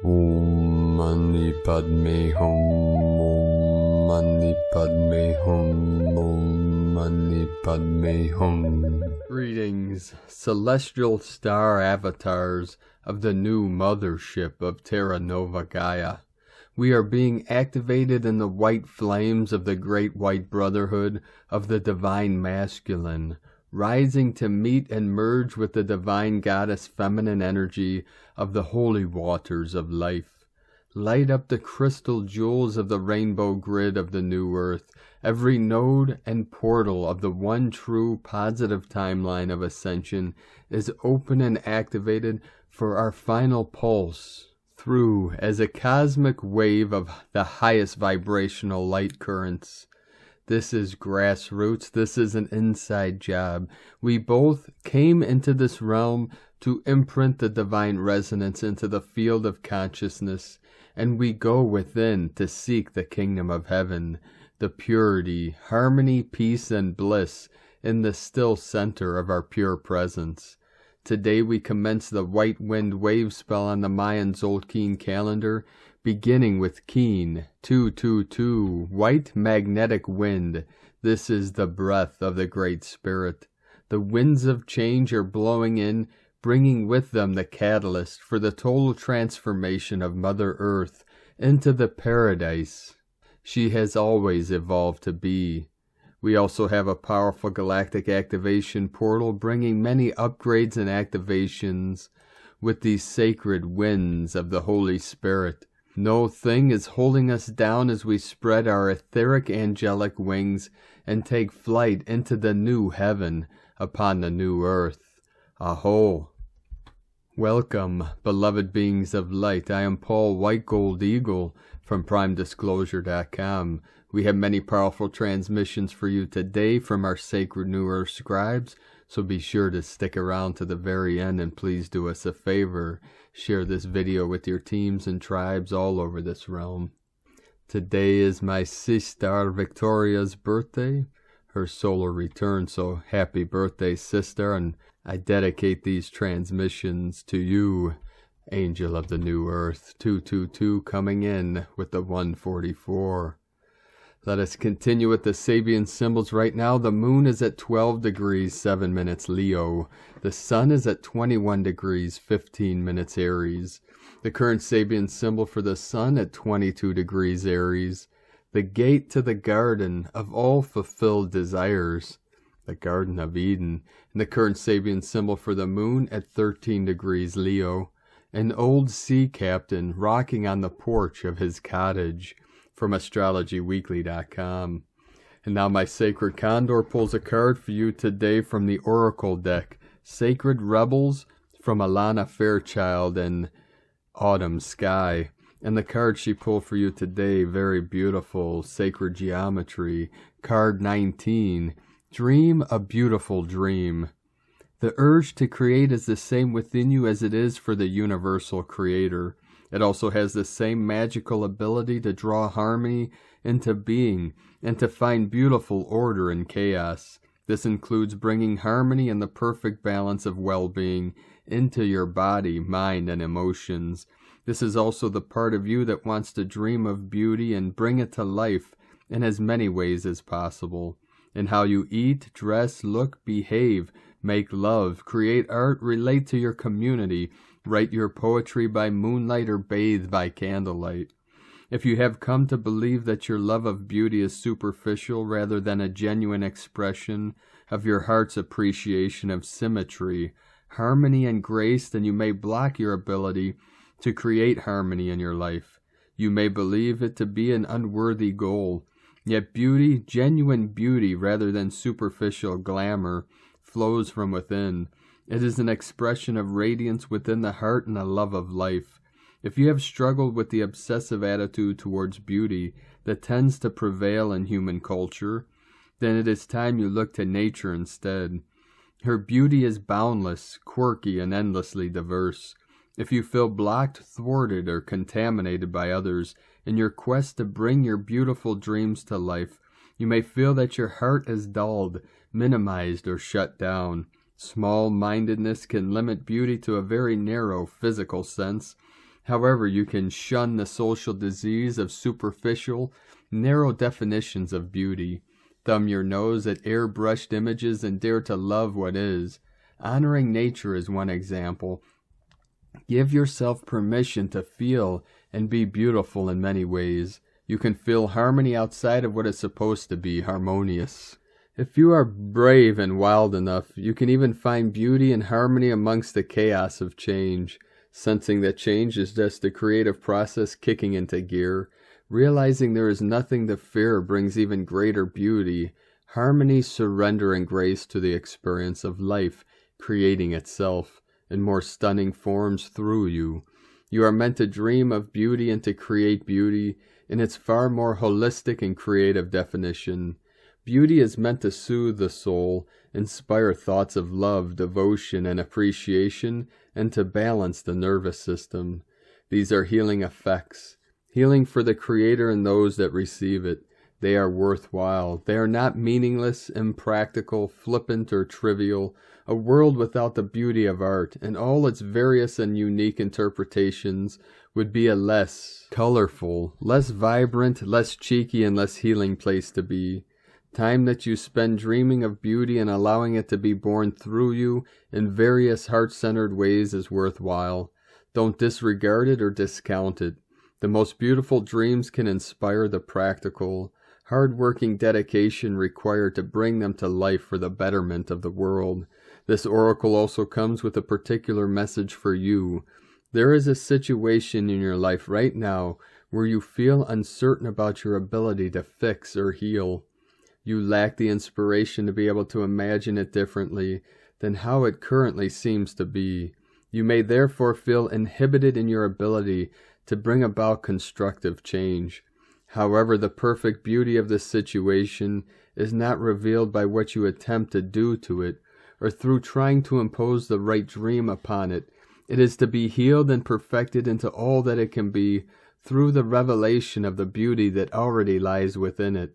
Om Mani Padme Hum. Om Mani Padme Hum. Om Mani Padme Hum. Greetings, celestial star avatars of the new mothership of Terra Nova Gaia. We are being activated in the white flames of the Great White Brotherhood of the Divine Masculine, rising to meet and merge with the Divine Goddess Feminine energy of the holy waters of life. Light up the crystal jewels of the rainbow grid of the new earth, every node and portal of the one true positive timeline of ascension is open and activated for our final pulse through as a cosmic wave of the highest vibrational light currents. This is grassroots. This is an inside job. We both came into this realm to imprint the divine resonance into the field of consciousness, and we go within to seek the kingdom of heaven, the purity, harmony, peace, and bliss in the still center of our pure presence. Today we commence the white wind wave spell on the Mayan Zolkeen calendar, beginning with Keen 222, white magnetic wind. This is the breath of the Great Spirit. The winds of change are blowing in, bringing with them the catalyst for the total transformation of Mother Earth into the paradise she has always evolved to be. We also have a powerful galactic activation portal bringing many upgrades and activations with these sacred winds of the Holy Spirit. No thing is holding us down as we spread our etheric angelic wings and take flight into the new heaven upon the new earth. Aho! Welcome, beloved beings of light. I am Paul White Gold Eagle from PrimeDisclosure.com. We have many powerful transmissions for you today from our sacred New Earth scribes, so be sure to stick around to the very end, and please do us a favor. Share this video with your teams and tribes all over this realm. Today is my sister Victoria's birthday, her solar return, so happy birthday, sister, and I dedicate these transmissions to you, Angel of the New Earth. 222 coming in with the 144. Let us continue with the Sabian symbols right now. The moon is at 12 degrees 7 minutes Leo. The sun is at 21 degrees 15 minutes Aries. The current Sabian symbol for the sun at 22 degrees Aries. The gate to the garden of all fulfilled desires, the Garden of Eden. And the current Sabian symbol for the moon at 13 degrees Leo. An old sea captain rocking on the porch of his cottage. From astrologyweekly.com. And now my sacred Condor pulls a card for you today from the Oracle deck. Sacred Rebels from Alana Fairchild and Autumn Sky. And the card she pulled for you today, very beautiful, Sacred Geometry. Card 19, Dream a Beautiful Dream. The urge to create is the same within you as it is for the universal creator. It also has the same magical ability to draw harmony into being and to find beautiful order in chaos. This includes bringing harmony and the perfect balance of well-being into your body, mind, and emotions. This is also the part of you that wants to dream of beauty and bring it to life in as many ways as possible. In how you eat, dress, look, behave, make love, create art, relate to your community, write your poetry by moonlight or bathe by candlelight. If you have come to believe that your love of beauty is superficial rather than a genuine expression of your heart's appreciation of symmetry, harmony, and grace, then you may block your ability to create harmony in your life. You may believe it to be an unworthy goal. Yet beauty, genuine beauty rather than superficial glamour, flows from within. It is an expression of radiance within the heart and a love of life. If you have struggled with the obsessive attitude towards beauty that tends to prevail in human culture, then it is time you look to nature instead. Her beauty is boundless, quirky, and endlessly diverse. If you feel blocked, thwarted, or contaminated by others in your quest to bring your beautiful dreams to life, you may feel that your heart is dulled, minimized, or shut down. Small-mindedness can limit beauty to a very narrow physical sense, However, you can shun the social disease of superficial, narrow definitions of beauty. Thumb your nose at airbrushed images and dare to love what is. Honoring nature is one example. Give yourself permission to feel and be beautiful in many ways. You can feel harmony outside of what is supposed to be harmonious. If you are brave and wild enough, you can even find beauty and harmony amongst the chaos of change. Sensing that change is just the creative process kicking into gear. Realizing there is nothing to fear brings even greater beauty, harmony, surrender, and grace to the experience of life creating itself in more stunning forms through you. You are meant to dream of beauty and to create beauty in its far more holistic and creative definition. Beauty is meant to soothe the soul, inspire thoughts of love, devotion, and appreciation, and to balance the nervous system. These are healing effects. Healing for the Creator and those that receive it. They are worthwhile. They are not meaningless, impractical, flippant, or trivial. A world without the beauty of art and all its various and unique interpretations would be a less colorful, less vibrant, less cheeky, and less healing place to be. Time that you spend dreaming of beauty and allowing it to be born through you in various heart-centered ways is worthwhile. Don't disregard it or discount it. The most beautiful dreams can inspire the practical, hard-working dedication required to bring them to life for the betterment of the world. This oracle also comes with a particular message for you. There is a situation in your life right now where you feel uncertain about your ability to fix or heal. You lack the inspiration to be able to imagine it differently than how it currently seems to be. You may therefore feel inhibited in your ability to bring about constructive change. However, the perfect beauty of this situation is not revealed by what you attempt to do to it, or through trying to impose the right dream upon it. It is to be healed and perfected into all that it can be through the revelation of the beauty that already lies within it.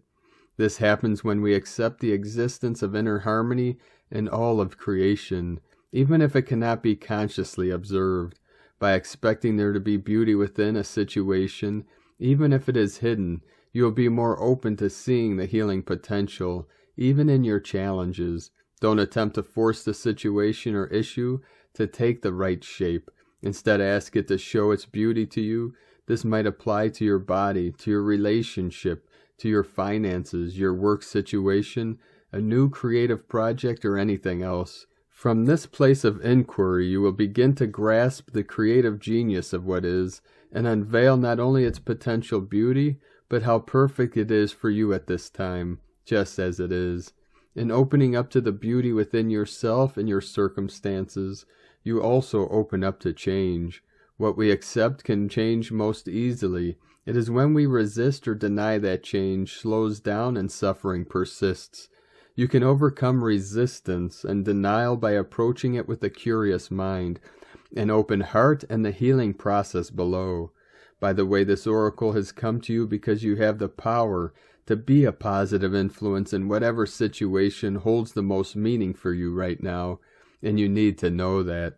This happens when we accept the existence of inner harmony in all of creation, even if it cannot be consciously observed. By expecting there to be beauty within a situation, even if it is hidden, you will be more open to seeing the healing potential, even in your challenges. Don't attempt to force the situation or issue to take the right shape. Instead, ask it to show its beauty to you. This might apply to your body, to your relationship, to your finances, your work situation, a new creative project, or anything else. From this place of inquiry, you will begin to grasp the creative genius of what is, and unveil not only its potential beauty, but how perfect it is for you at this time, just as it is. In opening up to the beauty within yourself and your circumstances, you also open up to change. What we accept can change most easily. It is when we resist or deny that change slows down and suffering persists. You can overcome resistance and denial by approaching it with a curious mind, an open heart, and the healing process below. By the way, this oracle has come to you because you have the power to be a positive influence in whatever situation holds the most meaning for you right now, and you need to know that.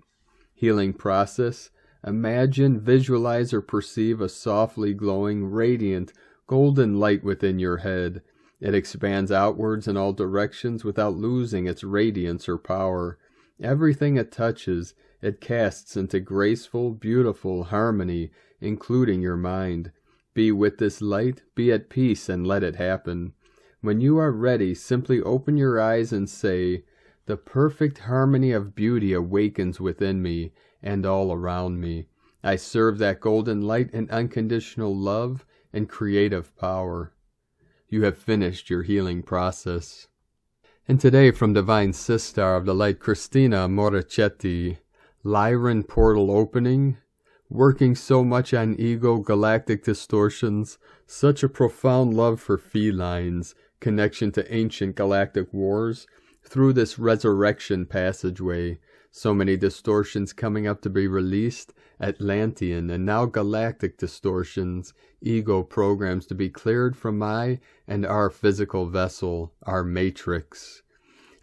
Healing process. Imagine, visualize, or perceive a softly glowing, radiant, golden light within your head. It expands outwards in all directions without losing its radiance or power. Everything it touches, it casts into graceful, beautiful harmony, including your mind. Be with this light, be at peace, and let it happen. When you are ready, simply open your eyes and say, "The perfect harmony of beauty awakens within me and all around me. I serve that golden light in unconditional love and creative power." You have finished your healing process. And today, from Divine Sistar of the Light, Cristina Morichetti, Lyran portal opening, working so much on ego, galactic distortions, such a profound love for felines, connection to ancient galactic wars, through this resurrection passageway, so many distortions coming up to be released, Atlantean and now galactic distortions, ego programs to be cleared from my and our physical vessel, our matrix.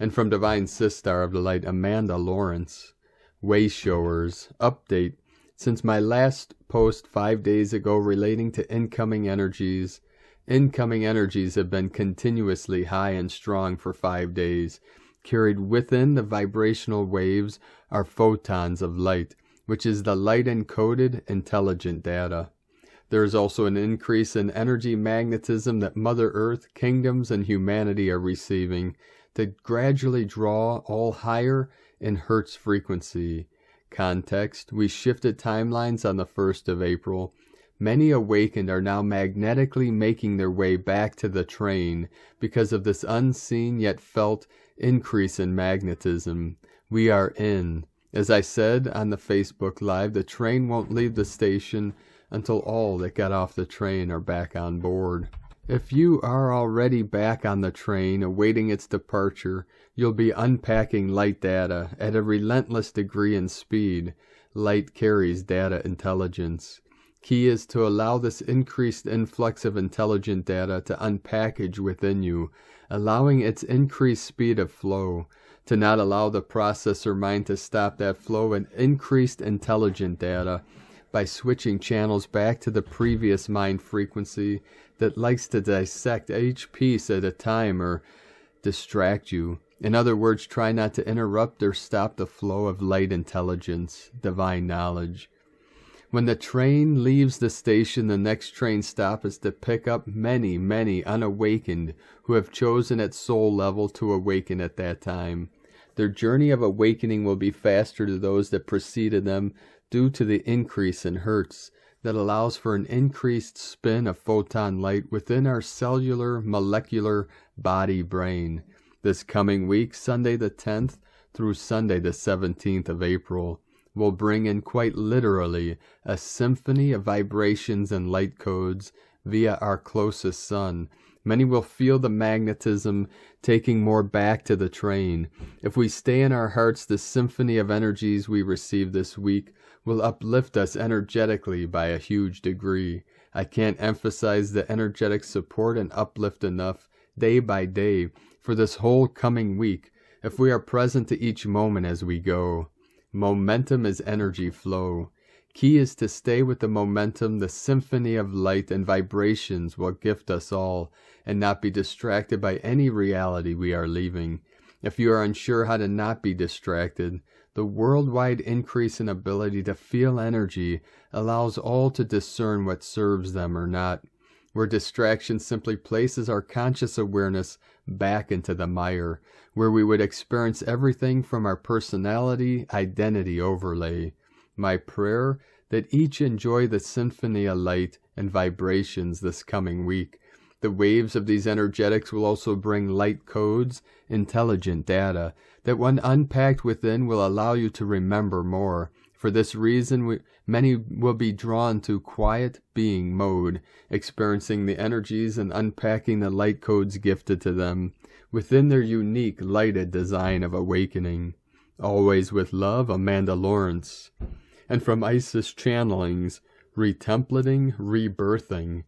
And from Divine Sistar of the Light, Amanda Lawrence, Wayshowers, update, Since my last post 5 days ago relating to incoming energies have been continuously high and strong for 5 days. Carried within the vibrational waves are photons of light, which is the light-encoded intelligent data. There is also an increase in energy magnetism that Mother Earth, kingdoms, and humanity are receiving to gradually draw all higher in Hertz frequency. Context: we shifted timelines on the 1st of April. Many awakened are now magnetically making their way back to the train because of this unseen yet felt increase in magnetism. We are in. As I said on the Facebook Live, the train won't leave the station until all that got off the train are back on board. If you are already back on the train awaiting its departure, you'll be unpacking light data at a relentless degree and speed. Light carries data intelligence. Key is to allow this increased influx of intelligent data to unpackage within you, allowing its increased speed of flow. To not allow the processor mind to stop that flow and increased intelligent data by switching channels back to the previous mind frequency that likes to dissect each piece at a time or distract you. In other words, try not to interrupt or stop the flow of light intelligence, divine knowledge. When the train leaves the station, the next train stop is to pick up many, many unawakened who have chosen at soul level to awaken at that time. Their journey of awakening will be faster to those that preceded them due to the increase in Hertz that allows for an increased spin of photon light within our cellular, molecular body brain. This coming week, Sunday the 10th through Sunday the 17th of April, will bring in quite literally a symphony of vibrations and light codes via our closest sun. Many will feel the magnetism taking more back to the train. If we stay in our hearts, the symphony of energies we receive this week will uplift us energetically by a huge degree. I can't emphasize the energetic support and uplift enough day by day for this whole coming week if we are present to each moment as we go. Momentum is energy flow. Key is to stay with the momentum the symphony of light and vibrations will gift us all, and not be distracted by any reality we are leaving. If you are unsure how to not be distracted, the worldwide increase in ability to feel energy allows all to discern what serves them or not, where distraction simply places our conscious awareness back into the mire, where we would experience everything from our personality identity overlay. My prayer that each enjoy the symphony of light and vibrations this coming week. The waves of these energetics will also bring light codes, intelligent data, that when unpacked within will allow you to remember more. For this reason, many will be drawn to quiet being mode, experiencing the energies and unpacking the light codes gifted to them within their unique lighted design of awakening. Always with love, Amanda Lawrence. And from Isis Channelings, Retemplating, Rebirthing.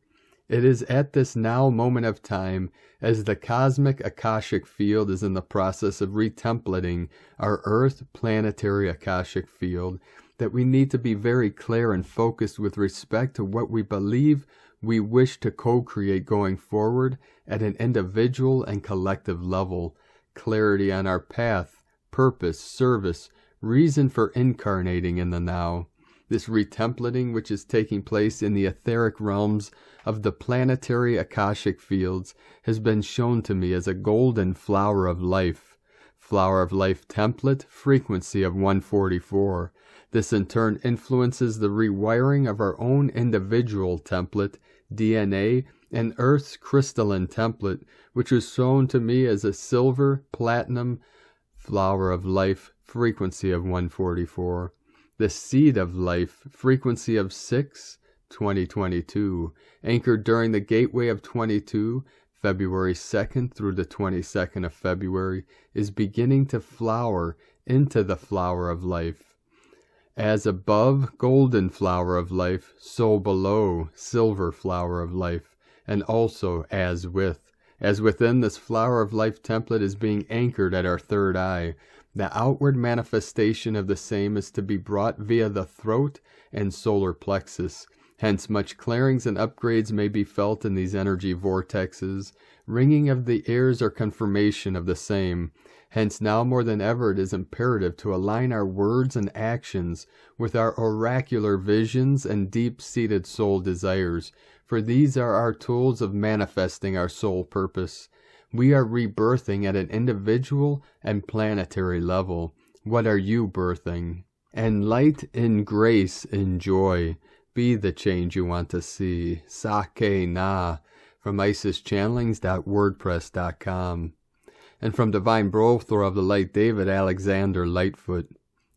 It is at this now moment of time, as the cosmic Akashic field is in the process of retemplating our Earth planetary Akashic field, that we need to be very clear and focused with respect to what we believe we wish to co-create going forward at an individual and collective level. Clarity on our path, purpose, service, reason for incarnating in the now. This retemplating, which is taking place in the etheric realms of the planetary Akashic fields, has been shown to me as a golden flower of life. Flower of life template, frequency of 144. This in turn influences the rewiring of our own individual template, DNA, and Earth's crystalline template, which was shown to me as a silver, platinum, flower of life, frequency of 144. The seed of life, frequency of 6, 2022, anchored during the gateway of 22, February 2nd through the 22nd of February, is beginning to flower into the flower of life. As above, golden flower of life, so below, silver flower of life, and also as within, this flower of life template is being anchored at our third eye, The outward manifestation of the same is to be brought via the throat and solar plexus. Hence much clearings and upgrades may be felt in these energy vortexes. Ringing of the ears or confirmation of the same. Hence now more than ever it is imperative to align our words and actions with our oracular visions and deep-seated soul desires, for these are our tools of manifesting our soul purpose. We are rebirthing at an individual and planetary level. What are you birthing? And light in grace in joy. Be the change you want to see. Sake na. From IsisChannelings.wordpress.com. And from Divine Brother of the Light, David Alexander Lightfoot.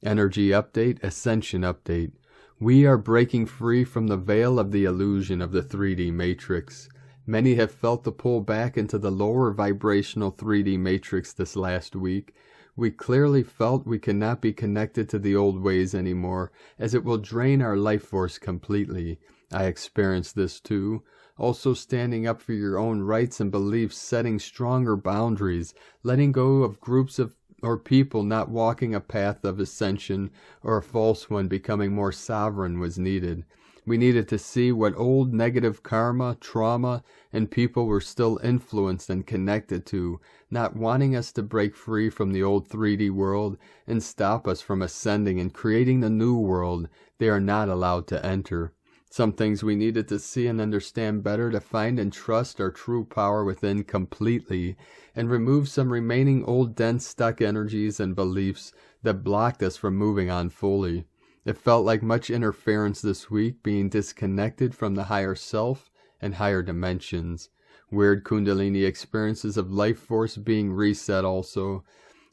Energy update, Ascension update. We are breaking free from the veil of the illusion of the 3D matrix. Many have felt the pull back into the lower vibrational 3D matrix this last week. We clearly felt we cannot be connected to the old ways anymore, as it will drain our life force completely. I experienced this too. Also standing up for your own rights and beliefs, setting stronger boundaries, letting go of groups of or people not walking a path of ascension or a false one, becoming more sovereign was needed. We needed to see what old negative karma, trauma, and people were still influenced and connected to, not wanting us to break free from the old 3D world and stop us from ascending and creating the new world they are not allowed to enter. Some things we needed to see and understand better to find and trust our true power within completely, and remove some remaining old dense stuck energies and beliefs that blocked us from moving on fully. It felt like much interference this week, being disconnected from the higher self and higher dimensions. Weird Kundalini experiences of life force being reset also.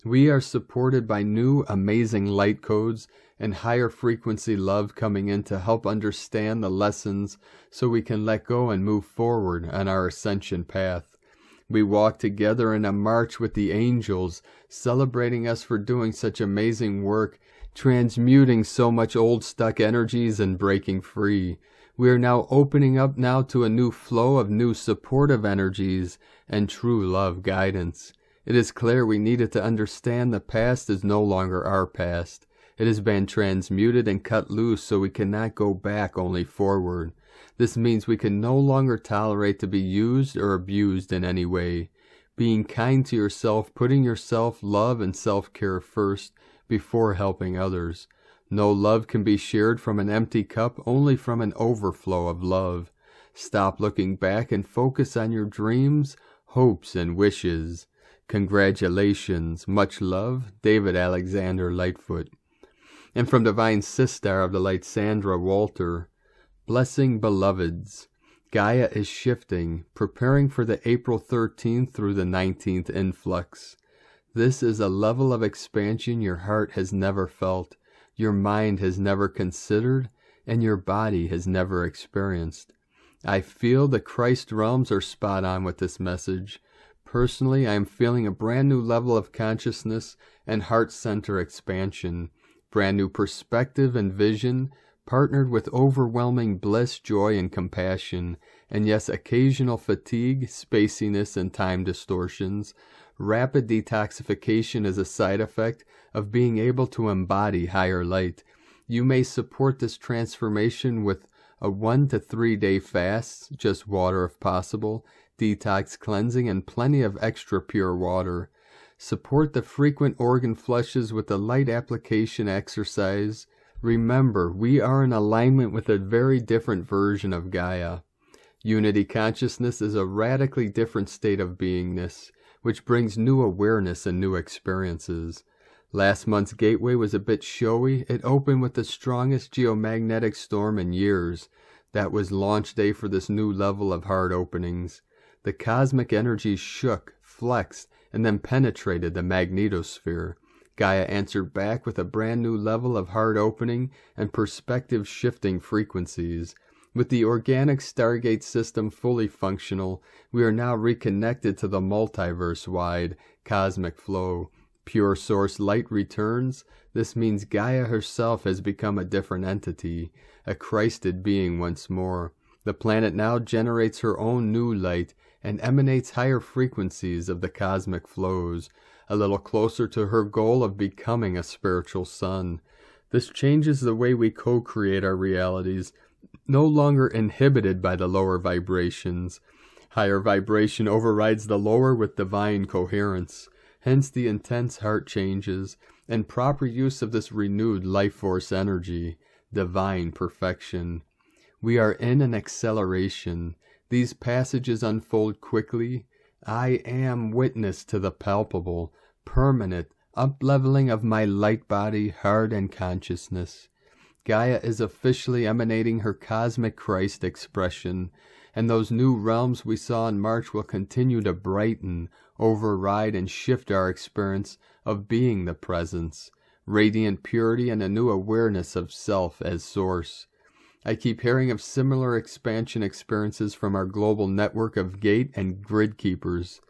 We are supported by new amazing light codes and higher frequency love coming in to help understand the lessons so we can let go and move forward on our ascension path. We walk together in a march with the angels, celebrating us for doing such amazing work, transmuting so much old stuck energies and breaking free. We are now opening up now to a new flow of new supportive energies and true love guidance. It is clear we needed to understand the past is no longer our past. It has been transmuted and cut loose so we cannot go back, only forward. This means we can no longer tolerate to be used or abused in any way. Being kind to yourself, putting your self-love and self-care first before helping others. No love can be shared from an empty cup, only from an overflow of love. Stop looking back and focus on your dreams, hopes, and wishes. Congratulations. Much love, David Alexander Lightfoot. And from Divine Sister of the Light, Sandra Walter. Blessing beloveds. Gaia is shifting, preparing for the April 13th through the 19th influx. This is a level of expansion your heart has never felt, your mind has never considered, and your body has never experienced. I feel the Christ realms are spot on with this message. Personally, I am feeling a brand new level of consciousness and heart center expansion, brand new perspective and vision, partnered with overwhelming bliss, joy, and compassion, and yes, occasional fatigue, spaciness, and time distortions. Rapid detoxification is a side effect of being able to embody higher light. You may support this transformation with a 1 to 3 day fast, just water if possible, detox cleansing, and plenty of extra pure water. Support the frequent organ flushes with the light application exercise. Remember, we are in alignment with a very different version of Gaia. Unity consciousness is a radically different state of beingness, which brings new awareness and new experiences. Last month's gateway was a bit showy. It opened with the strongest geomagnetic storm in years. That was launch day for this new level of hard openings. The cosmic energies shook, flexed, and then penetrated the magnetosphere. Gaia answered back with a brand new level of hard opening and perspective shifting frequencies. With the organic Stargate system fully functional, we are now reconnected to the multiverse-wide cosmic flow. Pure source light returns. This means Gaia herself has become a different entity, a Christed being once more. The planet now generates her own new light and emanates higher frequencies of the cosmic flows. a little closer to her goal of becoming a spiritual son. This changes the way we co-create our realities, no longer inhibited by the lower vibrations. Higher vibration overrides the lower with divine coherence, hence the intense heart changes and proper use of this renewed life force energy, divine perfection. We are in an acceleration. These passages unfold quickly. I am witness to the palpable, permanent up-leveling of my light body, heart, and consciousness. Gaia is officially emanating her cosmic Christ expression, and those new realms we saw in March will continue to brighten, override, and shift our experience of being the presence, radiant purity, and a new awareness of self as source. I keep hearing of similar expansion experiences from our global network of gate and grid keepers.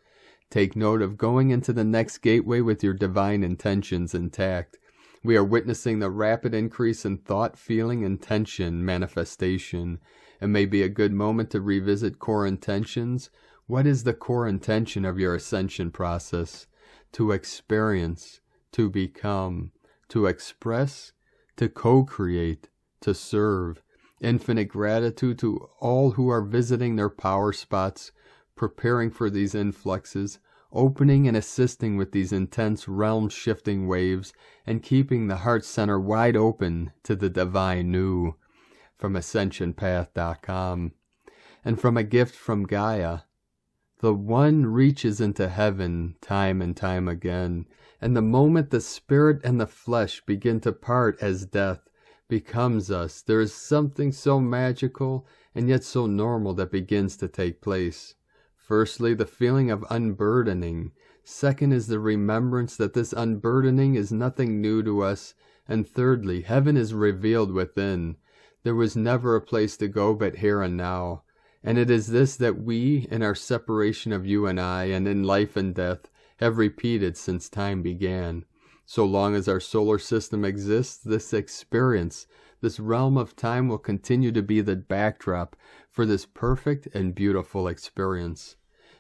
Take note of going into the next gateway with your divine intentions intact. We are witnessing the rapid increase in thought, feeling, intention, manifestation. It may be a good moment to revisit core intentions. What is the core intention of your ascension process? To experience, to become, to express, to co-create, to serve. Infinite gratitude to all who are visiting their power spots, preparing for these influxes, opening and assisting with these intense realm-shifting waves, and keeping the heart center wide open to the divine new. From AscensionPath.com. And from a gift from Gaia. The one reaches into heaven time and time again, and the moment the spirit and the flesh begin to part as death becomes us, there is something so magical and yet so normal that begins to take place. Firstly, the feeling of unburdening. Second is the remembrance that this unburdening is nothing new to us. And thirdly, heaven is revealed within. There was never a place to go but here and now. And it is this that we, in our separation of you and I, and in life and death, have repeated since time began. So long as our solar system exists, this experience, this realm of time will continue to be the backdrop for this perfect and beautiful experience.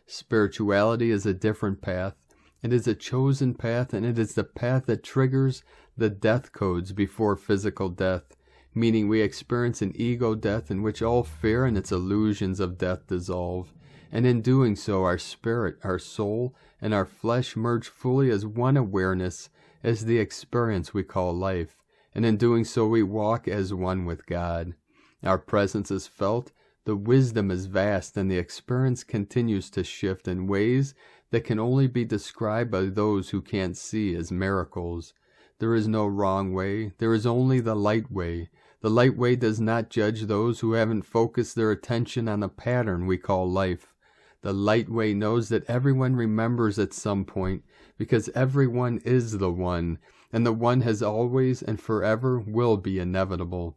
Spirituality is a different path. It is a chosen path, and it is the path that triggers the death codes before physical death, meaning we experience an ego death in which all fear and its illusions of death dissolve. And in doing so, our spirit, our soul, and our flesh merge fully as one awareness, as the experience we call life, and in doing so we walk as one with God. Our presence is felt, the wisdom is vast, and the experience continues to shift in ways that can only be described by those who can't see as miracles. There is no wrong way, there is only the light way. The light way does not judge those who haven't focused their attention on the pattern we call life. The light way knows that everyone remembers at some point, because everyone is the one, and the one has always and forever will be inevitable.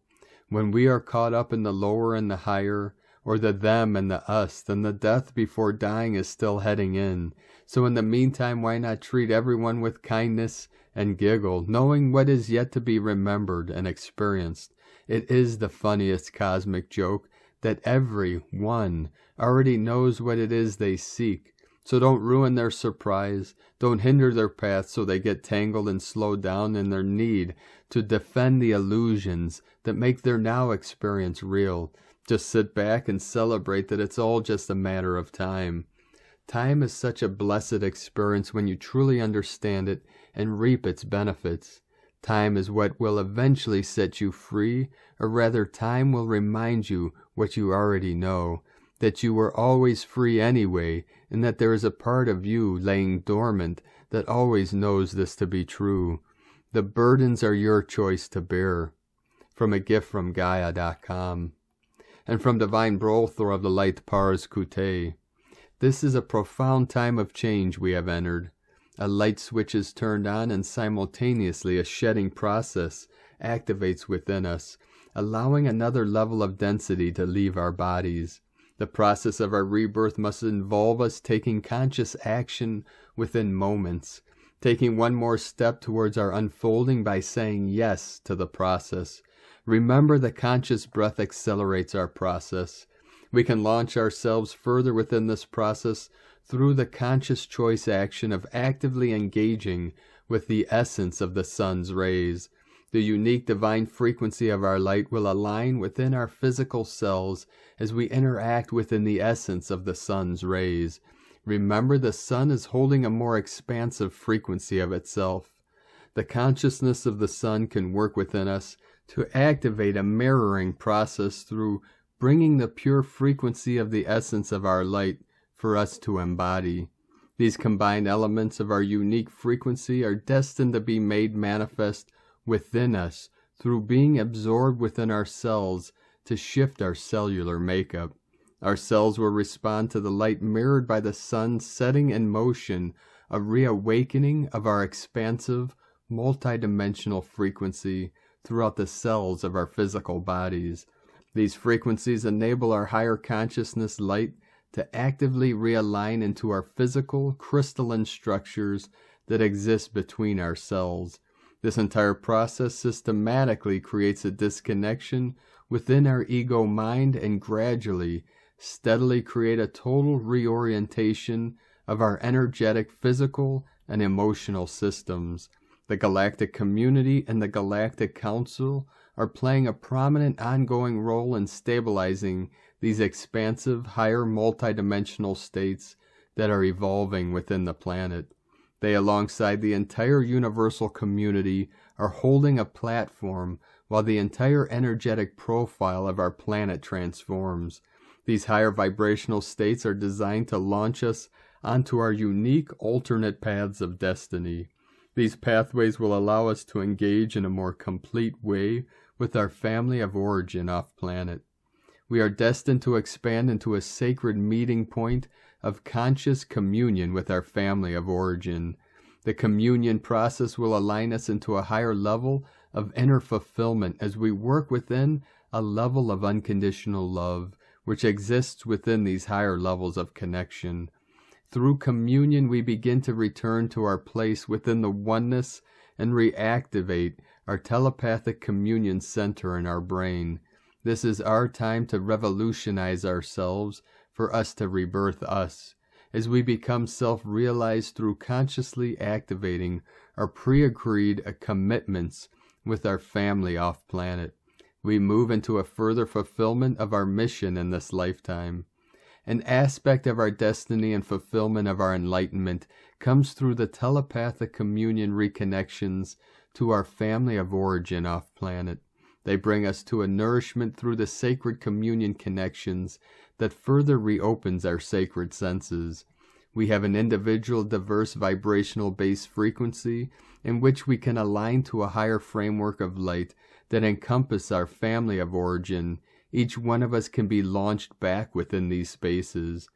When we are caught up in the lower and the higher, or the them and the us, then the death before dying is still heading in. So in the meantime, why not treat everyone with kindness and giggle, knowing what is yet to be remembered and experienced? It is the funniest cosmic joke that every one already knows what it is they seek. So don't ruin their surprise, don't hinder their path so they get tangled and slowed down in their need to defend the illusions that make their now experience real. Just sit back and celebrate that it's all just a matter of time. Time is such a blessed experience when you truly understand it and reap its benefits. Time is what will eventually set you free, or rather time will remind you what you already know, that you were always free anyway, and that there is a part of you laying dormant that always knows this to be true. The burdens are your choice to bear. From a gift from Gaia.com. And from Divine Brothor of the Light Pars Kute. This is a profound time of change we have entered. A light switch is turned on, and simultaneously a shedding process activates within us, allowing another level of density to leave our bodies. The process of our rebirth must involve us taking conscious action within moments, taking one more step towards our unfolding by saying yes to the process. Remember, the conscious breath accelerates our process. We can launch ourselves further within this process through the conscious choice action of actively engaging with the essence of the sun's rays. The unique divine frequency of our light will align within our physical cells as we interact within the essence of the sun's rays. Remember, the sun is holding a more expansive frequency of itself. The consciousness of the sun can work within us to activate a mirroring process through bringing the pure frequency of the essence of our light for us to embody. These combined elements of our unique frequency are destined to be made manifest within us through being absorbed within our cells to shift our cellular makeup. Our cells will respond to the light mirrored by the sun, setting in motion a reawakening of our expansive, multidimensional frequency throughout the cells of our physical bodies. These frequencies enable our higher consciousness light to actively realign into our physical, crystalline structures that exist between our cells. This entire process systematically creates a disconnection within our ego mind and gradually, steadily create a total reorientation of our energetic, physical, and emotional systems. The Galactic Community and the Galactic Council are playing a prominent ongoing role in stabilizing these expansive, higher multidimensional states that are evolving within the planet. They, alongside the entire universal community, are holding a platform while the entire energetic profile of our planet transforms. These higher vibrational states are designed to launch us onto our unique alternate paths of destiny. These pathways will allow us to engage in a more complete way with our family of origin off-planet. We are destined to expand into a sacred meeting point of conscious communion with our family of origin. The communion process will align us into a higher level of inner fulfillment as we work within a level of unconditional love, which exists within these higher levels of connection. Through communion, we begin to return to our place within the oneness and reactivate our telepathic communion center in our brain. This is our time to revolutionize ourselves, for us to rebirth us, as we become self-realized through consciously activating our pre-agreed commitments with our family off-planet. We move into a further fulfillment of our mission in this lifetime. An aspect of our destiny and fulfillment of our enlightenment comes through the telepathic communion reconnections to our family of origin off-planet. They bring us to a nourishment through the sacred communion connections that further reopens our sacred senses. We have an individual, diverse vibrational base frequency in which we can align to a higher framework of light that encompass our family of origin. Each one of us can be launched back within these spaces.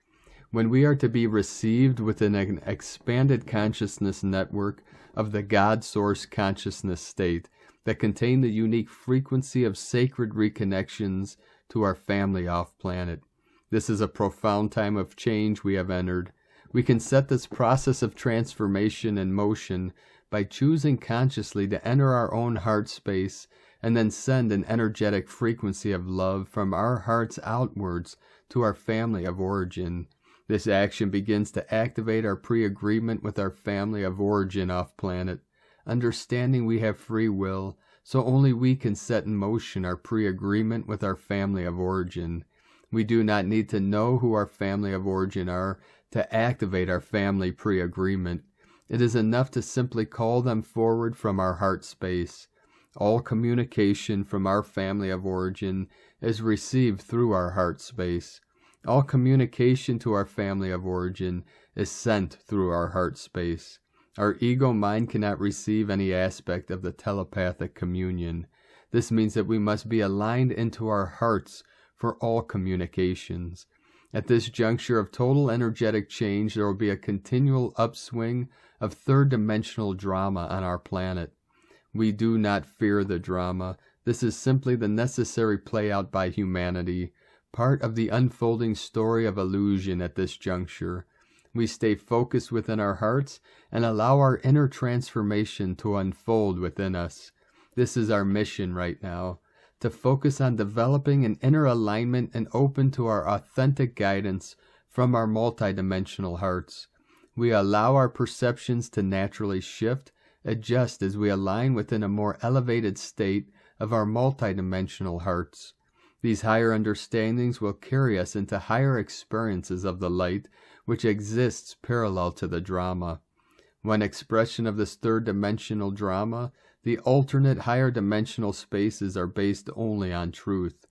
When we are to be received within an expanded consciousness network of the God Source consciousness state that contain the unique frequency of sacred reconnections to our family off-planet. This is a profound time of change we have entered. We can set this process of transformation in motion by choosing consciously to enter our own heart space and then send an energetic frequency of love from our hearts outwards to our family of origin. This action begins to activate our pre-agreement with our family of origin off-planet. Understanding we have free will, so only we can set in motion our pre-agreement with our family of origin. We do not need to know who our family of origin are to activate our family pre-agreement. It is enough to simply call them forward from our heart space. All communication from our family of origin is received through our heart space. All communication to our family of origin is sent through our heart space. Our ego mind cannot receive any aspect of the telepathic communion. This means that we must be aligned into our hearts for all communications. At this juncture of total energetic change, there will be a continual upswing of third-dimensional drama on our planet. We do not fear the drama. This is simply the necessary play-out by humanity, part of the unfolding story of illusion at this juncture. We stay focused within our hearts and allow our inner transformation to unfold within us. This is our mission right now, to focus on developing an inner alignment and open to our authentic guidance from our multidimensional hearts. We allow our perceptions to naturally shift, adjust as we align within a more elevated state of our multidimensional hearts. These higher understandings will carry us into higher experiences of the light, which exists parallel to the drama. One expression of this third dimensional drama, the alternate higher dimensional spaces, are based only on truth.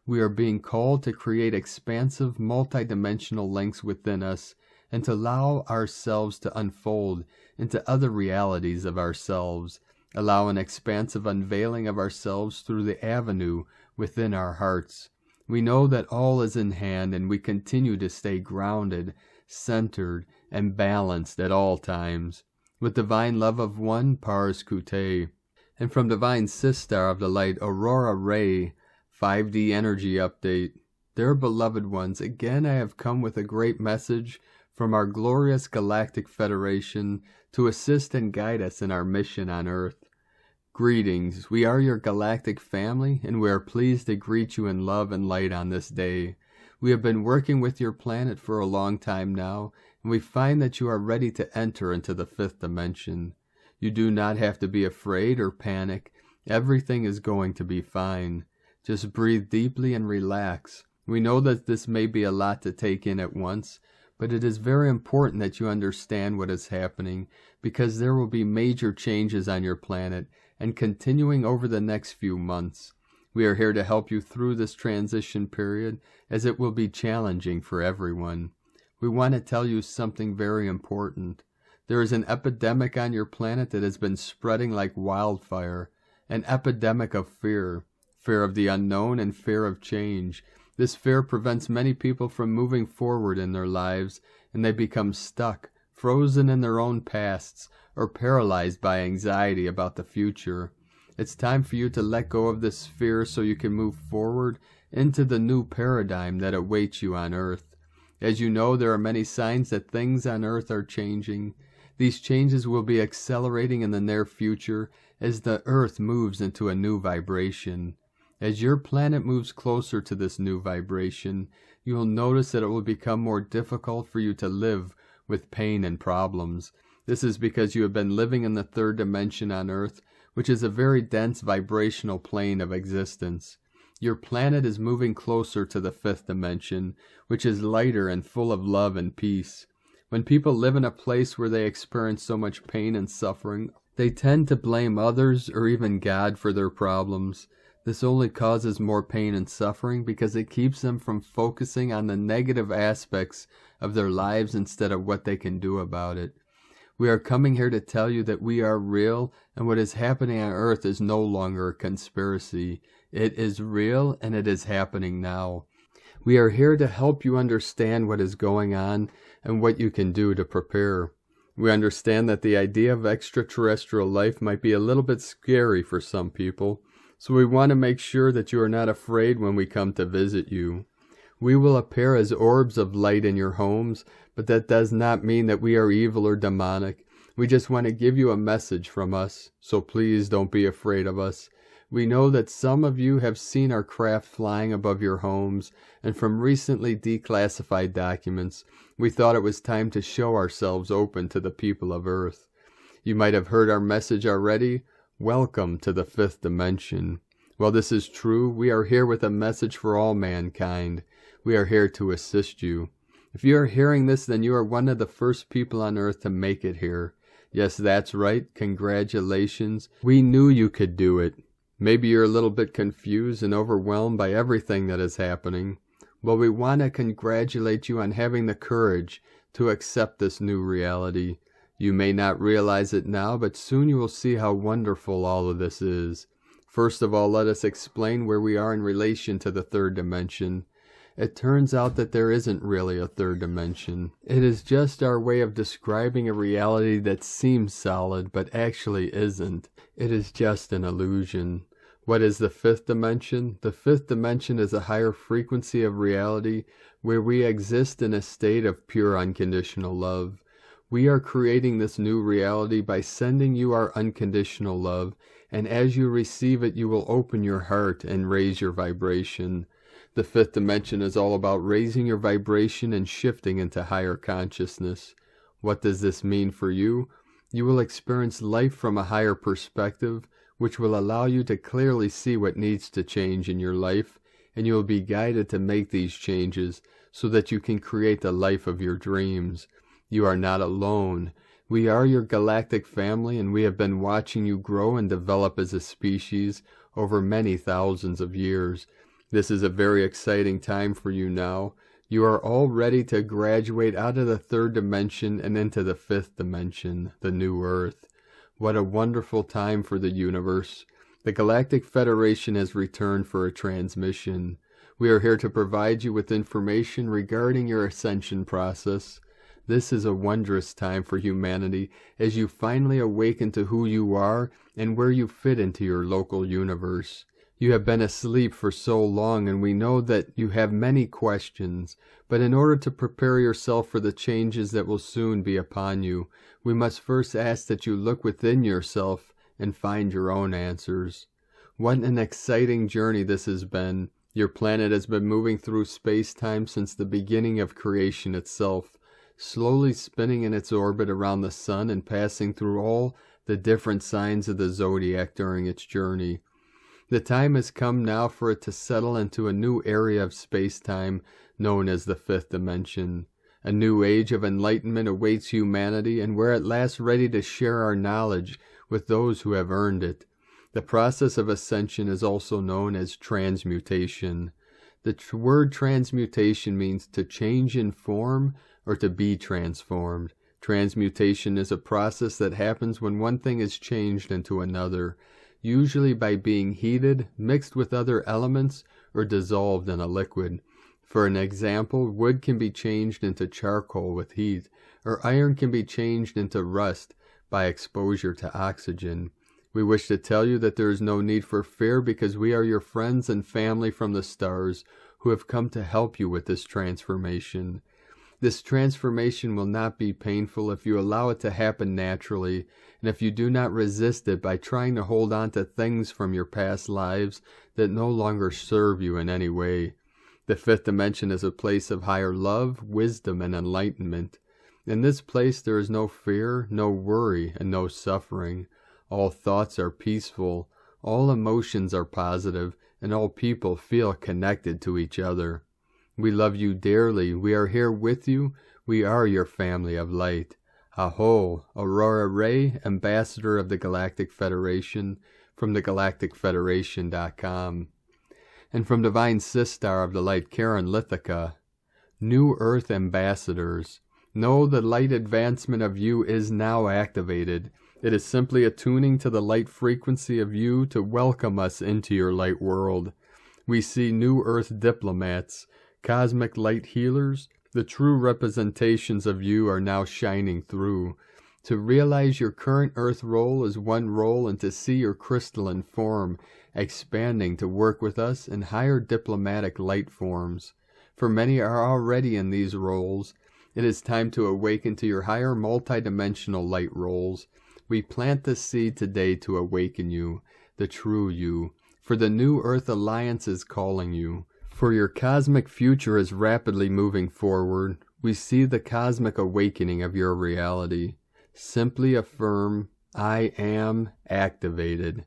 We are being called to create expansive multidimensional links within us and to allow ourselves to unfold into other realities of ourselves, allow an expansive unveiling of ourselves through the avenue within our hearts. We know that all is in hand, and we continue to stay grounded, centered, and balanced at all times. With divine love of one, Pars Kute. And from Divine Sister of the Light, Aurora Ray, 5D Energy Update. Dear beloved ones, again I have come with a great message from our glorious Galactic Federation to assist and guide us in our mission on Earth. Greetings, we are your galactic family, and we are pleased to greet you in love and light on this day. We have been working with your planet for a long time now, and we find that you are ready to enter into the fifth dimension. You do not have to be afraid or panic. Everything is going to be fine. Just breathe deeply and relax. We know that this may be a lot to take in at once, but it is very important that you understand what is happening, because there will be major changes on your planet and continuing over the next few months. We are here to help you through this transition period, as it will be challenging for everyone. We want to tell you something very important. There is an epidemic on your planet that has been spreading like wildfire, an epidemic of fear, fear of the unknown and fear of change. This fear prevents many people from moving forward in their lives, and they become stuck, frozen in their own pasts, or paralyzed by anxiety about the future. It's time for you to let go of this fear so you can move forward into the new paradigm that awaits you on Earth. As you know, there are many signs that things on Earth are changing. These changes will be accelerating in the near future as the Earth moves into a new vibration. As your planet moves closer to this new vibration, you will notice that it will become more difficult for you to live with pain and problems. This is because you have been living in the third dimension on Earth, which is a very dense vibrational plane of existence. Your planet is moving closer to the fifth dimension, which is lighter and full of love and peace. When people live in a place where they experience so much pain and suffering, they tend to blame others or even God for their problems. This only causes more pain and suffering because it keeps them from focusing on the negative aspects of their lives instead of what they can do about it. We are coming here to tell you that we are real, and what is happening on Earth is no longer a conspiracy. It is real, and it is happening now. We are here to help you understand what is going on and what you can do to prepare. We understand that the idea of extraterrestrial life might be a little bit scary for some people, so we want to make sure that you are not afraid when we come to visit you. We will appear as orbs of light in your homes, but that does not mean that we are evil or demonic. We just want to give you a message from us, so please don't be afraid of us. We know that some of you have seen our craft flying above your homes, and from recently declassified documents, we thought it was time to show ourselves open to the people of Earth. You might have heard our message already. Welcome to the fifth dimension. While this is true, we are here with a message for all mankind. We are here to assist you. If you are hearing this, then you are one of the first people on Earth to make it here. Yes, that's right. Congratulations. We knew you could do it. Maybe you're a little bit confused and overwhelmed by everything that is happening. Well, we want to congratulate you on having the courage to accept this new reality. You may not realize it now, but soon you will see how wonderful all of this is. First of all, let us explain where we are in relation to the third dimension. It turns out that there isn't really a third dimension. It is just our way of describing a reality that seems solid, but actually isn't. It is just an illusion. What is the fifth dimension? The fifth dimension is a higher frequency of reality where we exist in a state of pure unconditional love. We are creating this new reality by sending you our unconditional love and as you receive it, you will open your heart and raise your vibration. The fifth dimension is all about raising your vibration and shifting into higher consciousness. What does this mean for you? You will experience life from a higher perspective, which will allow you to clearly see what needs to change in your life, and you will be guided to make these changes so that you can create the life of your dreams. You are not alone. We are your galactic family, and we have been watching you grow and develop as a species over many thousands of years. This is a very exciting time for you now. You are all ready to graduate out of the third dimension and into the fifth dimension, the new Earth. What a wonderful time for the universe. The Galactic Federation has returned for a transmission. We are here to provide you with information regarding your ascension process. This is a wondrous time for humanity as you finally awaken to who you are and where you fit into your local universe. You have been asleep for so long, and we know that you have many questions, but in order to prepare yourself for the changes that will soon be upon you, we must first ask that you look within yourself and find your own answers. What an exciting journey this has been. Your planet has been moving through space-time since the beginning of creation itself, slowly spinning in its orbit around the sun and passing through all the different signs of the zodiac during its journey. The time has come now for it to settle into a new area of space-time known as the fifth dimension. A new age of enlightenment awaits humanity, and we're at last ready to share our knowledge with those who have earned it. The process of ascension is also known as transmutation. The word transmutation means to change in form or to be transformed. Transmutation is a process that happens when one thing is changed into another, usually by being heated, mixed with other elements, or dissolved in a liquid. For an example, wood can be changed into charcoal with heat, or iron can be changed into rust by exposure to oxygen. We wish to tell you that there is no need for fear because we are your friends and family from the stars who have come to help you with this transformation. This transformation will not be painful if you allow it to happen naturally, and if you do not resist it by trying to hold on to things from your past lives that no longer serve you in any way. The fifth dimension is a place of higher love, wisdom, and enlightenment. In this place there is no fear, no worry, and no suffering. All thoughts are peaceful, all emotions are positive, and all people feel connected to each other. We love you dearly. We are here with you. We are your family of light. Aho, Aurora Ray, Ambassador of the Galactic Federation, from thegalacticfederation.com. And from Divine Sistar of the Light, Karen Lithica, New Earth Ambassadors. Know the light advancement of you is now activated. It is simply attuning to the light frequency of you to welcome us into your light world. We see New Earth diplomats, cosmic light healers. The true representations of you are now shining through. To realize your current Earth role is one role, and to see your crystalline form expanding to work with us in higher diplomatic light forms. For many are already in these roles. It is time to awaken to your higher multidimensional light roles. We plant the seed today to awaken you, the true you, for the New Earth Alliance is calling you. For your cosmic future is rapidly moving forward. We see the cosmic awakening of your reality. Simply affirm, I am activated.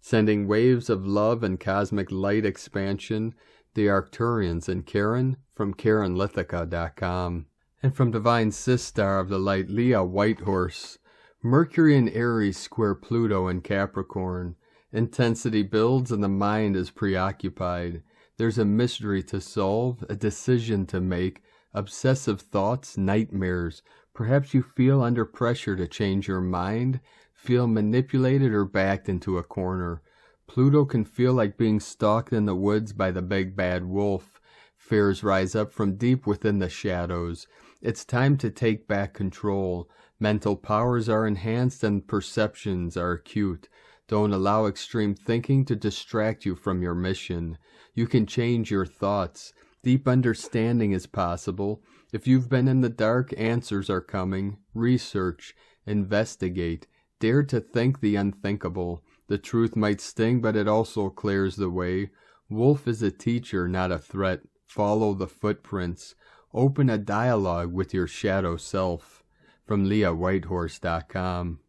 Sending waves of love and cosmic light expansion, the Arcturians and Karen from KarenLithica.com. And from Divine Sistar of the Light, Leah Whitehorse. Mercury and Aries square Pluto and Capricorn. Intensity builds and the mind is preoccupied. There's a mystery to solve, a decision to make, obsessive thoughts, nightmares. Perhaps you feel under pressure to change your mind, feel manipulated or backed into a corner. Pluto can feel like being stalked in the woods by the big bad wolf. Fears rise up from deep within the shadows. It's time to take back control. Mental powers are enhanced and perceptions are acute. Don't allow extreme thinking to distract you from your mission. You can change your thoughts. Deep understanding is possible. If you've been in the dark, answers are coming. Research. Investigate. Dare to think the unthinkable. The truth might sting, but it also clears the way. Wolf is a teacher, not a threat. Follow the footprints. Open a dialogue with your shadow self. From LeahWhitehorse.com.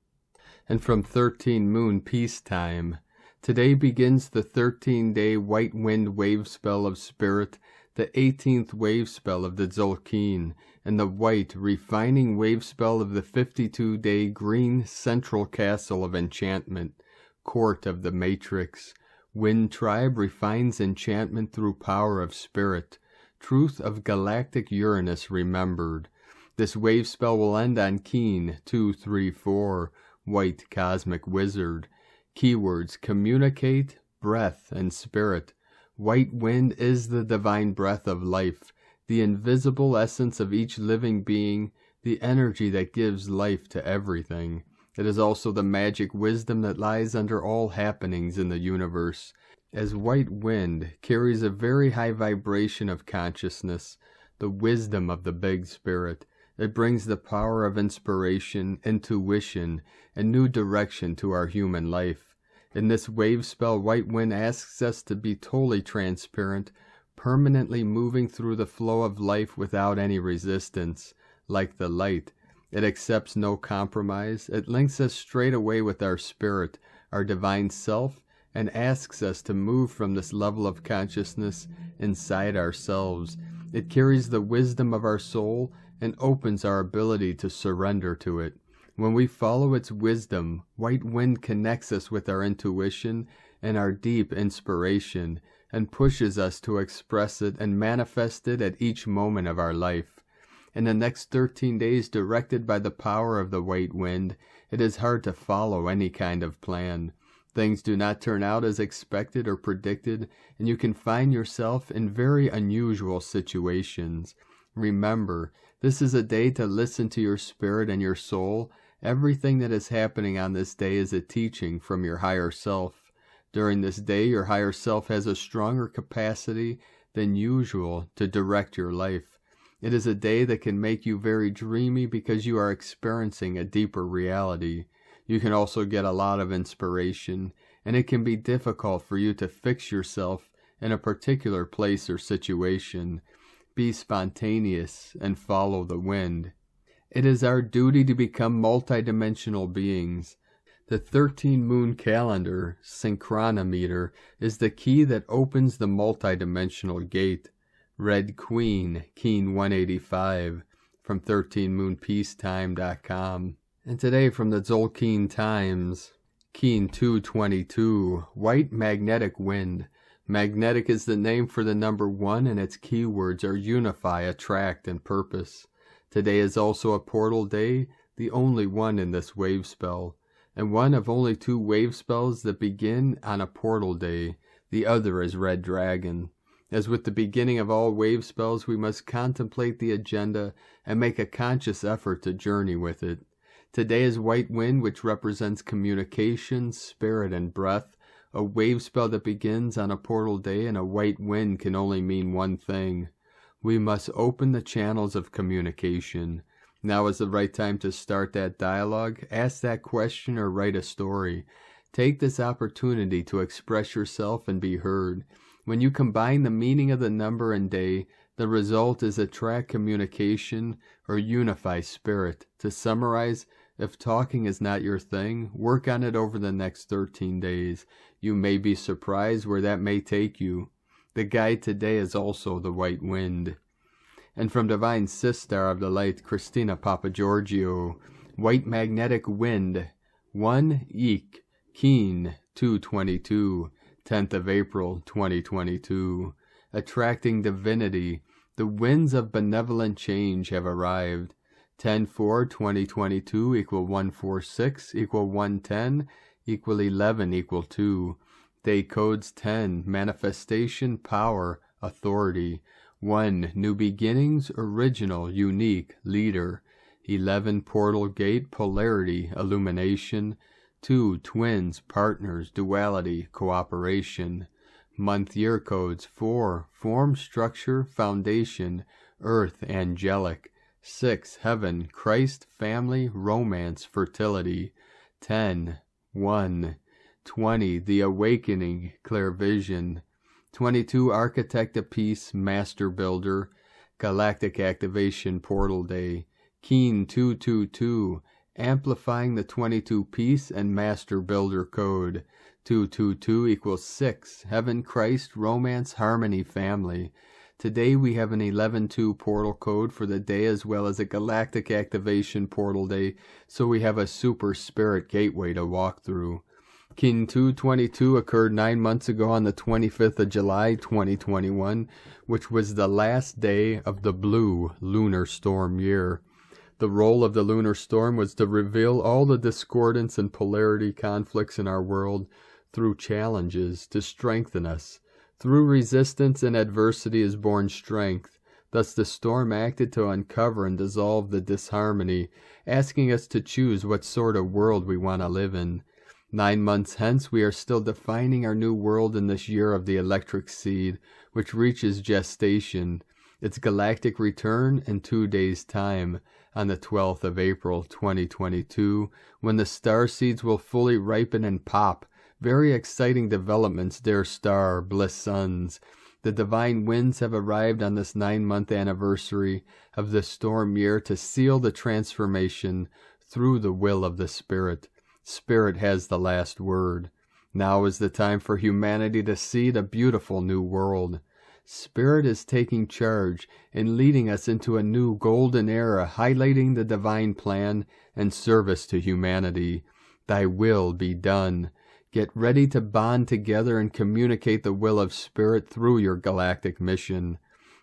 And from 13 Moon Peacetime. Today begins the 13-day white wind wave spell of spirit, the 18th wave spell of the Tzolk'in, and the white, refining wave spell of the 52-day green central castle of enchantment, court of the matrix. Wind tribe refines enchantment through power of spirit, truth of galactic Uranus remembered. This wave spell will end on Keen 234, white cosmic wizard. Keywords: communicate, breath, and spirit. White wind is the divine breath of life, the invisible essence of each living being, the energy that gives life to everything. It is also the magic wisdom that lies under all happenings in the universe, as white wind carries a very high vibration of consciousness, the wisdom of the big spirit. It brings the power of inspiration, intuition, and new direction to our human life. In this wave spell, white wind asks us to be totally transparent, permanently moving through the flow of life without any resistance. Like the light, it accepts no compromise. It links us straight away with our spirit, our divine self, and asks us to move from this level of consciousness inside ourselves. It carries the wisdom of our soul and opens our ability to surrender to it. When we follow its wisdom, white wind connects us with our intuition and our deep inspiration, and pushes us to express it and manifest it at each moment of our life. In the next 13 days, directed by the power of the white wind, it is hard to follow any kind of plan. Things do not turn out as expected or predicted, and you can find yourself in very unusual situations. Remember, this is a day to listen to your spirit and your soul. Everything that is happening on this day is a teaching from your higher self. During this day, your higher self has a stronger capacity than usual to direct your life. It is a day that can make you very dreamy because you are experiencing a deeper reality. You can also get a lot of inspiration, and it can be difficult for you to fix yourself in a particular place or situation. Be spontaneous and follow the wind. It is our duty to become multidimensional beings. The 13-moon calendar, synchronometer, is the key that opens the multidimensional gate. Red Queen, Keen 185, from 13moonpeacetime.com. And today from the Tzolk'in Times, Keen 222, white magnetic wind. Magnetic is the name for the number 1, and its keywords are unify, attract, and purpose. Today is also a portal day, the only one in this wave spell, and one of only 2 wave spells that begin on a portal day. The other is Red Dragon. As with the beginning of all wave spells, we must contemplate the agenda and make a conscious effort to journey with it. Today is white wind, which represents communication, spirit, and breath. A wave spell that begins on a portal day and a white wind can only mean one thing. We must open the channels of communication. Now is the right time to start that dialogue. Ask that question or write a story. Take this opportunity to express yourself and be heard. When you combine the meaning of the number and day, the result is attract communication or unify spirit. To summarize, if talking is not your thing, work on it over the next 13 days. You may be surprised where that may take you. The guide today is also the white wind. And from Divine Sister of the Light, Christina Papagiorgio, white magnetic wind, 1 Eek, Keen 222, 10th of April 2022. Attracting divinity, the winds of benevolent change have arrived. 10/4/2022 equal 146 equal 110 equal 11 equal 2. Day codes 10, manifestation, power, authority. 1, new beginnings, original, unique, leader. 11, portal gate, polarity, illumination. 2, twins, partners, duality, cooperation. Month year codes 4, form, structure, foundation, earth, angelic. 6, heaven, Christ, family, romance, fertility. 10, 1, 20, the awakening, clear vision. 22, architect of peace, master builder, galactic activation, portal day. Keen 222, amplifying the 22 peace and master builder code. 222 equals 6, heaven, Christ, romance, harmony, family. Today we have an 11-2 portal code for the day as well as a galactic activation portal day, so we have a super spirit gateway to walk through. Kin 222 occurred 9 months ago on the 25th of July 2021, which was the last day of the blue lunar storm year. The role of the lunar storm was to reveal all the discordance and polarity conflicts in our world through challenges to strengthen us. Through resistance and adversity is born strength. Thus the storm acted to uncover and dissolve the disharmony, asking us to choose what sort of world we want to live in. 9 months hence, we are still defining our new world in this year of the electric seed, which reaches gestation. Its galactic return in 2 days' time, on the 12th of April 2022, when the star seeds will fully ripen and pop. Very exciting developments, dear star, bliss sons. The divine winds have arrived on this 9-month anniversary of the storm year to seal the transformation through the will of the Spirit. Spirit has the last word. Now is the time for humanity to see the beautiful new world. Spirit is taking charge and leading us into a new golden era, highlighting the divine plan and service to humanity. Thy will be done. Get ready to bond together and communicate the will of Spirit through your galactic mission.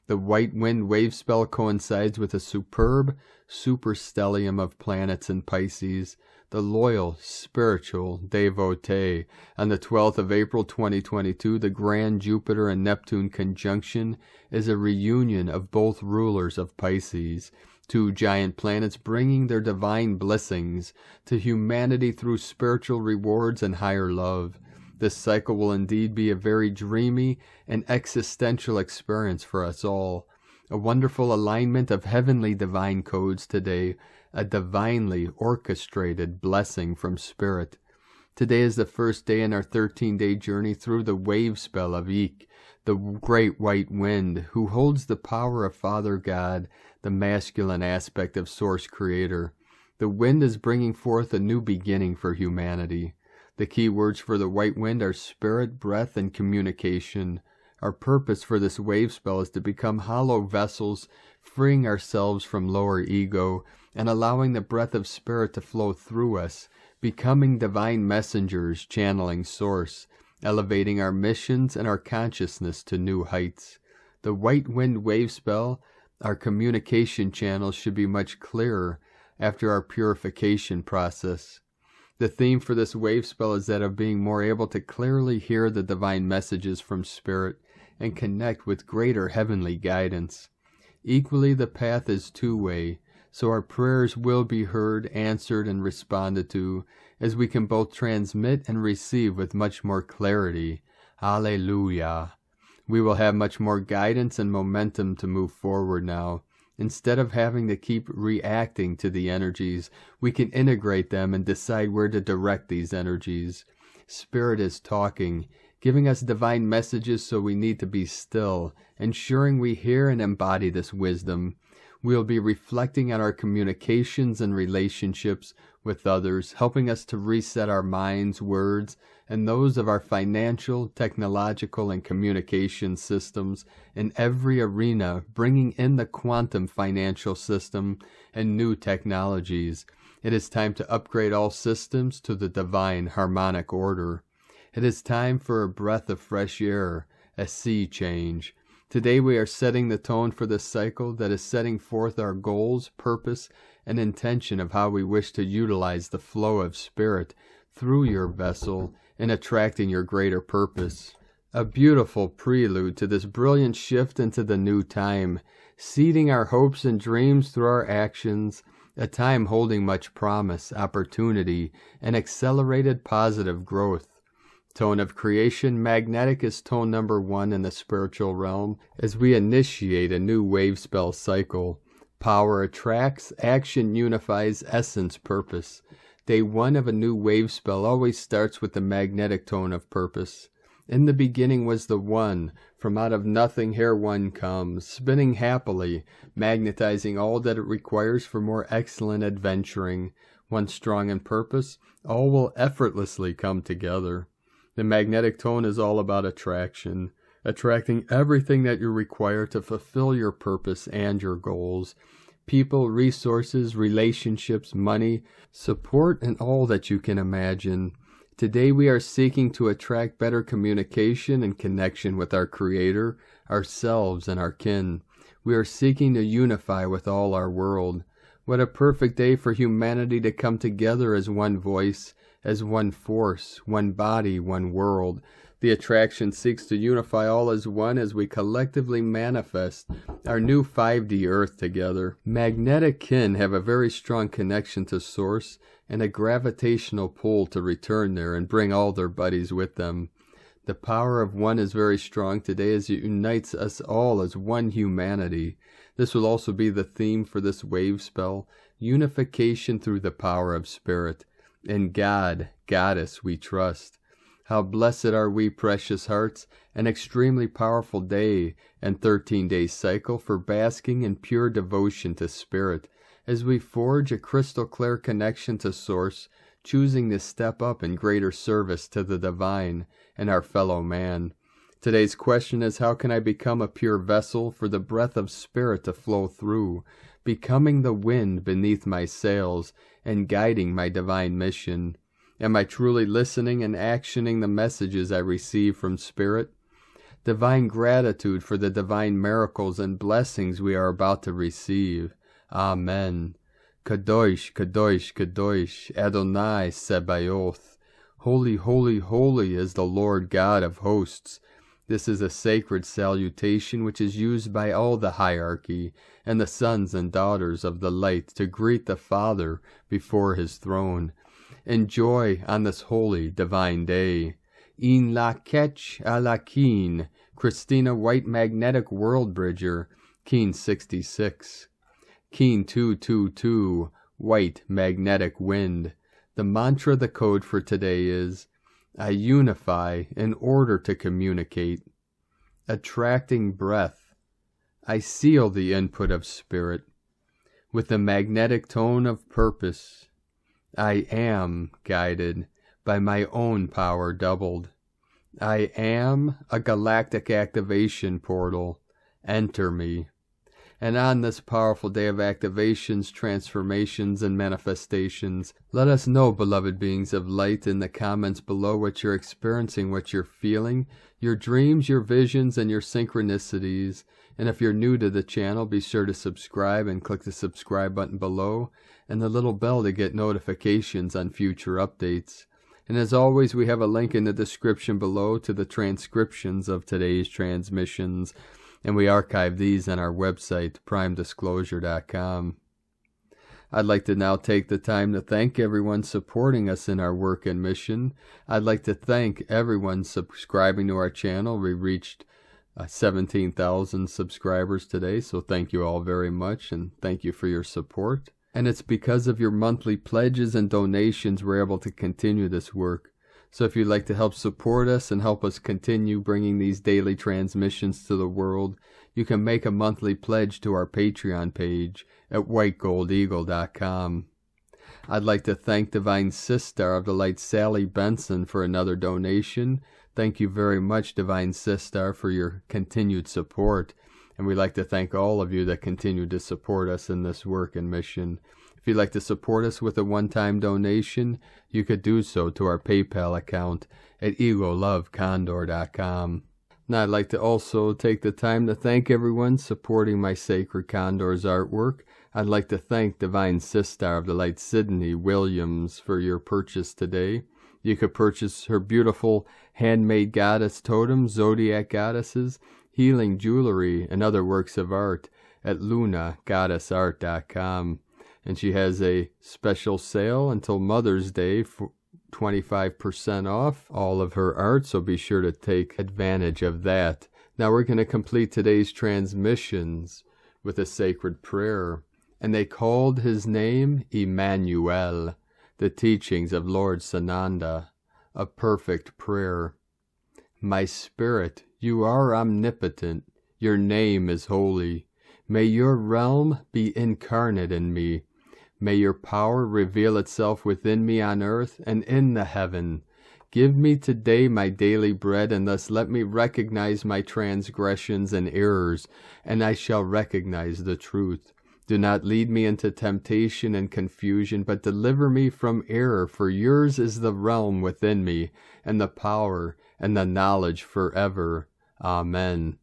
The white wind wave spell coincides with a superb superstellium of planets in Pisces, the loyal, spiritual devotee. On the 12th of April 2022, the grand Jupiter and Neptune conjunction is a reunion of both rulers of Pisces, 2 giant planets bringing their divine blessings to humanity through spiritual rewards and higher love. This cycle will indeed be a very dreamy and existential experience for us all. A wonderful alignment of heavenly divine codes today, a divinely orchestrated blessing from Spirit. Today is the first day in our 13-day journey through the wave spell of Ik, the great white wind, who holds the power of Father God, the masculine aspect of Source Creator. The wind is bringing forth a new beginning for humanity. The key words for the white wind are spirit, breath, and communication. Our purpose for this wave spell is to become hollow vessels, freeing ourselves from lower ego and allowing the breath of Spirit to flow through us, becoming divine messengers, channeling Source, elevating our missions and our consciousness to new heights. The white wind wave spell, our communication channels should be much clearer after our purification process. The theme for this wave spell is that of being more able to clearly hear the divine messages from Spirit and connect with greater heavenly guidance. Equally, the path is two-way, so our prayers will be heard, answered, and responded to, as we can both transmit and receive with much more clarity. Alleluia. We will have much more guidance and momentum to move forward now. Instead of having to keep reacting to the energies, we can integrate them and decide where to direct these energies. Spirit is talking, giving us divine messages, so we need to be still, ensuring we hear and embody this wisdom. We'll be reflecting on our communications and relationships with others, helping us to reset our minds, words, and those of our financial, technological, and communication systems in every arena, bringing in the quantum financial system and new technologies. It is time to upgrade all systems to the divine harmonic order. It is time for a breath of fresh air, a sea change. Today we are setting the tone for this cycle that is setting forth our goals, purpose, and intention of how we wish to utilize the flow of Spirit through your vessel in attracting your greater purpose. A beautiful prelude to this brilliant shift into the new time, seeding our hopes and dreams through our actions, a time holding much promise, opportunity, and accelerated positive growth. Tone of creation, magnetic is tone number 1 in the spiritual realm as we initiate a new wave spell cycle. Power attracts, action unifies, essence purpose. Day 1 of a new wave spell always starts with the magnetic tone of purpose. In the beginning was the One. From out of nothing here One comes, spinning happily, magnetizing all that it requires for more excellent adventuring. Once strong in purpose, all will effortlessly come together. The magnetic tone is all about attraction, attracting everything that you require to fulfill your purpose and your goals. People, resources, relationships, money, support, and all that you can imagine. Today we are seeking to attract better communication and connection with our Creator, ourselves, and our kin. We are seeking to unify with all our world. What a perfect day for humanity to come together as one voice, as one force, one body, one world. The attraction seeks to unify all as one as we collectively manifest our new 5D Earth together. Magnetic kin have a very strong connection to Source and a gravitational pull to return there and bring all their buddies with them. The power of one is very strong today as it unites us all as one humanity. This will also be the theme for this wave spell, unification through the power of Spirit. In God, Goddess, we trust. How blessed are we, precious hearts, an extremely powerful day and 13-day cycle for basking in pure devotion to Spirit, as we forge a crystal clear connection to Source, choosing to step up in greater service to the Divine and our fellow man. Today's question is, how can I become a pure vessel for the breath of Spirit to flow through, becoming the wind beneath my sails and guiding my divine mission? Am I truly listening and actioning the messages I receive from Spirit? Divine gratitude for the divine miracles and blessings we are about to receive. Amen. Kadosh, Kadosh, Kadosh, Adonai Sebaoth. Holy, holy, holy is the Lord God of hosts. This is a sacred salutation which is used by all the hierarchy and the sons and daughters of the light to greet the Father before his throne. Enjoy on this holy divine day. In la ketch a la keen, Christina White Magnetic World Bridger, Keen 66. Keen 222, White Magnetic Wind. The mantra, the code for today is, I unify in order to communicate. Attracting breath. I seal the input of Spirit with the magnetic tone of purpose. I am guided by my own power doubled. I am a galactic activation portal. Enter me. And on this powerful day of activations, transformations, and manifestations, let us know, beloved beings of light, in the comments below what you're experiencing, what you're feeling, your dreams, your visions, and your synchronicities. And if you're new to the channel, be sure to subscribe and click the subscribe button below and the little bell to get notifications on future updates. And as always, we have a link in the description below to the transcriptions of today's transmissions, and we archive these on our website, primedisclosure.com. I'd like to now take the time to thank everyone supporting us in our work and mission. I'd like to thank everyone subscribing to our channel. We reached 17,000 subscribers today, so thank you all very much, and thank you for your support. And it's because of your monthly pledges and donations we're able to continue this work. So if you'd like to help support us and help us continue bringing these daily transmissions to the world, you can make a monthly pledge to our Patreon page at whitegoldeagle.com. I'd like to thank Divine Sister of the Light, Sally Benson, for another donation. Thank you very much, Divine Sister, for your continued support. And we'd like to thank all of you that continue to support us in this work and mission. If you'd like to support us with a one-time donation, you could do so to our PayPal account at egolovecondor.com. Now, I'd like to also take the time to thank everyone supporting my Sacred Condors artwork. I'd like to thank Divine Sister of the Light, Sydney Williams, for your purchase today. You could purchase her beautiful handmade goddess totems, zodiac goddesses, healing jewelry, and other works of art at lunagoddessart.com. And she has a special sale until Mother's Day for 25% off all of her art, so be sure to take advantage of that. Now we're going to complete today's transmissions with a sacred prayer. And they called his name Emmanuel. the teachings of Lord Sananda, a perfect prayer. My spirit, you are omnipotent, your name is holy. May your realm be incarnate in me. May your power reveal itself within me on earth and in the heaven. Give me today my daily bread, and thus let me recognize my transgressions and errors, and I shall recognize the truth. Do not lead me into temptation and confusion, but deliver me from error, for yours is the realm within me, and the power and the knowledge forever. Amen.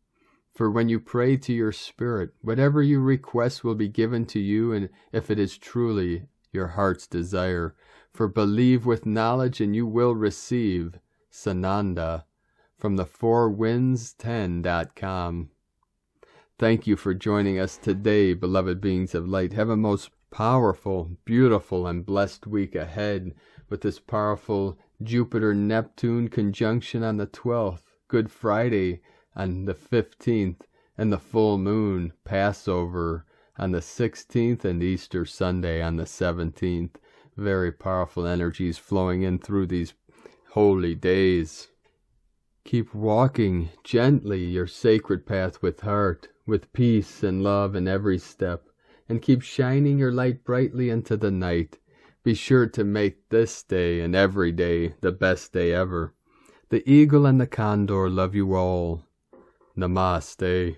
For when you pray to your spirit, whatever you request will be given to you, and if it is truly your heart's desire. For believe with knowledge, and you will receive. Sananda, from the 4winds10.com. Thank you for joining us today, beloved beings of light. Have a most powerful, beautiful, and blessed week ahead with this powerful Jupiter-Neptune conjunction on the 12th, Good Friday on the 15th, and the full moon, Passover, on the 16th, and Easter Sunday on the 17th. Very powerful energies flowing in through these holy days. Keep walking gently your sacred path with heart, with peace and love in every step, and keep shining your light brightly into the night. Be sure to make this day and every day the best day ever. The eagle and the condor love you all. Namaste.